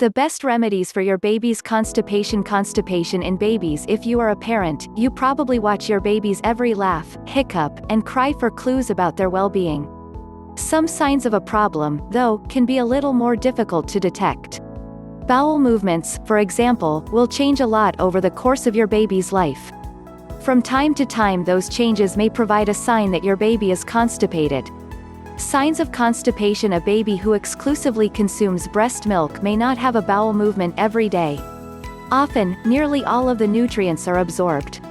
The best remedies for your baby's constipation. Constipation in babies. If you are a parent, you probably watch your baby's every laugh, hiccup, and cry for clues about their well-being. Some signs of a problem, though, can be a little more difficult to detect. Bowel movements, for example, will change a lot over the course of your baby's life. From time to time, those changes may provide a sign that your baby is constipated. Signs of constipation. A baby who exclusively consumes breast milk may not have a bowel movement every day. Often, nearly all of the nutrients are absorbed.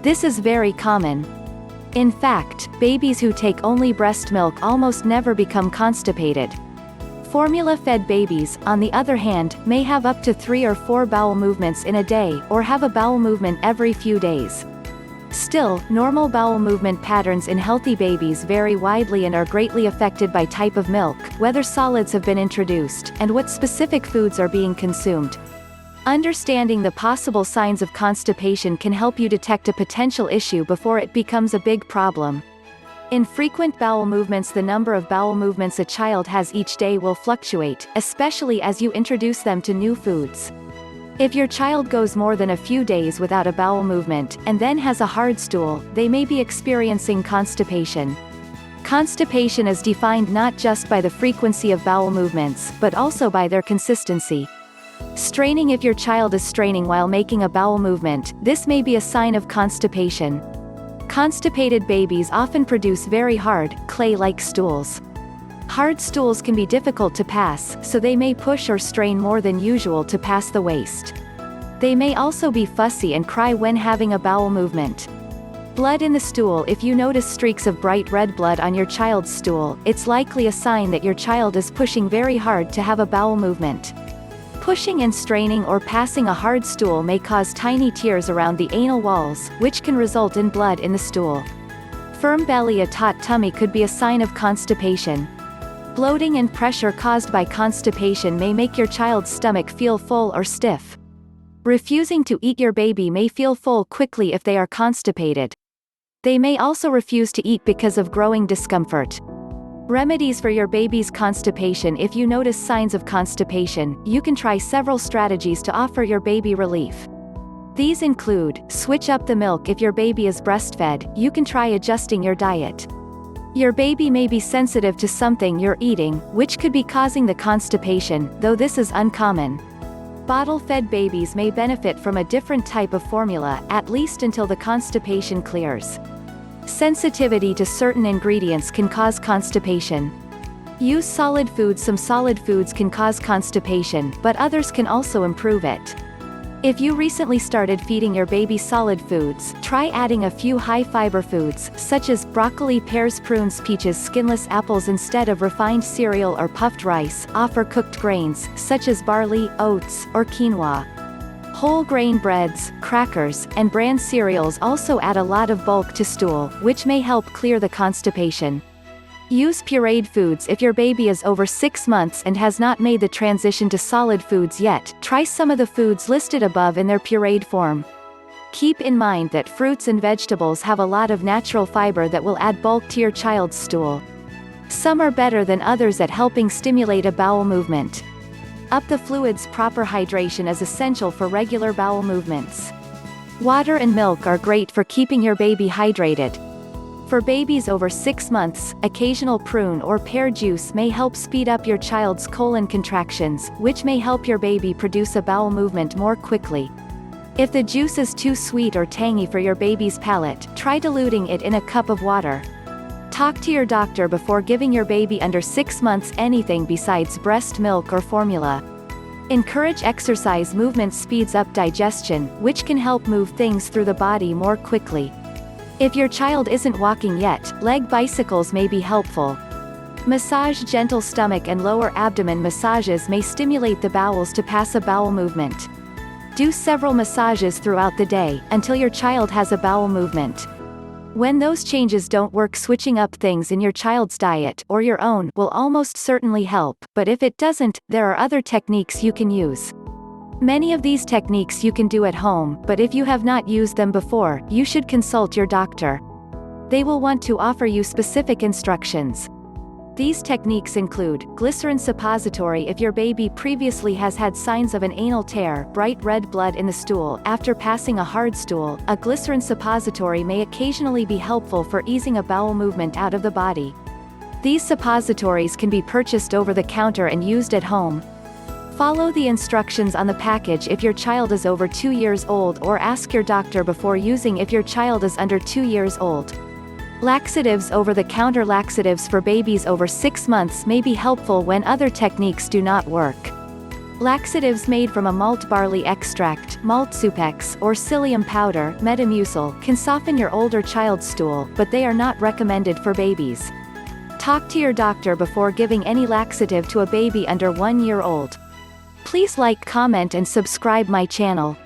This is very common. In fact, babies who take only breast milk almost never become constipated. Formula-fed babies, on the other hand, may have up to 3 or 4 bowel movements in a day, or have a bowel movement every few days. Still, normal bowel movement patterns in healthy babies vary widely and are greatly affected by type of milk, whether solids have been introduced, and what specific foods are being consumed. Understanding the possible signs of constipation can help you detect a potential issue before it becomes a big problem. Infrequent bowel movements. The number of bowel movements a child has each day will fluctuate, especially as you introduce them to new foods. If your child goes more than a few days without a bowel movement, and then has a hard stool, they may be experiencing constipation. Constipation is defined not just by the frequency of bowel movements, but also by their consistency. Straining. If your child is straining while making a bowel movement, this may be a sign of constipation. Constipated babies often produce very hard, clay-like stools. Hard stools can be difficult to pass, so they may push or strain more than usual to pass the waste. They may also be fussy and cry when having a bowel movement. Blood in the stool. If you notice streaks of bright red blood on your child's stool, it's likely a sign that your child is pushing very hard to have a bowel movement. Pushing and straining or passing a hard stool may cause tiny tears around the anal walls, which can result in blood in the stool. Firm belly. A taut tummy could be a sign of constipation. Bloating and pressure caused by constipation may make your child's stomach feel full or stiff. Refusing to eat. Your baby may feel full quickly if they are constipated. They may also refuse to eat because of growing discomfort. Remedies for your baby's constipation. If you notice signs of constipation, you can try several strategies to offer your baby relief. These include: switch up the milk. If your baby is breastfed, you can try adjusting your diet. Your baby may be sensitive to something you're eating, which could be causing the constipation, though this is uncommon. Bottle-fed babies may benefit from a different type of formula, at least until the constipation clears. Sensitivity to certain ingredients can cause constipation. Use solid foods. Some solid foods can cause constipation, but others can also improve it. If you recently started feeding your baby solid foods, try adding a few high-fiber foods, such as broccoli, pears, prunes, peaches, skinless apples instead of refined cereal or puffed rice. Offer cooked grains, such as barley, oats, or quinoa. Whole grain breads, crackers, and bran cereals also add a lot of bulk to stool, which may help clear the constipation. Use pureed foods. If your baby is over 6 months and has not made the transition to solid foods yet, try some of the foods listed above in their pureed form. Keep in mind that fruits and vegetables have a lot of natural fiber that will add bulk to your child's stool. Some are better than others at helping stimulate a bowel movement. Up the fluids. Proper hydration is essential for regular bowel movements. Water and milk are great for keeping your baby hydrated. For babies over 6 months, occasional prune or pear juice may help speed up your child's colon contractions, which may help your baby produce a bowel movement more quickly. If the juice is too sweet or tangy for your baby's palate, try diluting it in a cup of water. Talk to your doctor before giving your baby under 6 months anything besides breast milk or formula. Encourage exercise. Movement speeds up digestion, which can help move things through the body more quickly. If your child isn't walking yet, leg bicycles may be helpful. Massage. Gentle stomach and lower abdomen massages may stimulate the bowels to pass a bowel movement. Do several massages throughout the day, until your child has a bowel movement. When those changes don't work, switching up things in your child's diet, or your own, will almost certainly help, but if it doesn't, there are other techniques you can use. Many of these techniques you can do at home, but if you have not used them before, you should consult your doctor. They will want to offer you specific instructions. These techniques include glycerin suppository if your baby previously has had signs of an anal tear, bright red blood in the stool after passing a hard stool. A glycerin suppository may occasionally be helpful for easing a bowel movement out of the body. These suppositories can be purchased over the counter and used at home. Follow the instructions on the package if your child is over 2 years old, or ask your doctor before using if your child is under 2 years old. Laxatives. Over-the-counter laxatives for babies over 6 months may be helpful when other techniques do not work. Laxatives made from a malt barley extract, malt supex, or psyllium powder, Metamucil, can soften your older child's stool, but they are not recommended for babies. Talk to your doctor before giving any laxative to a baby under 1 year old. Please like, comment and subscribe my channel.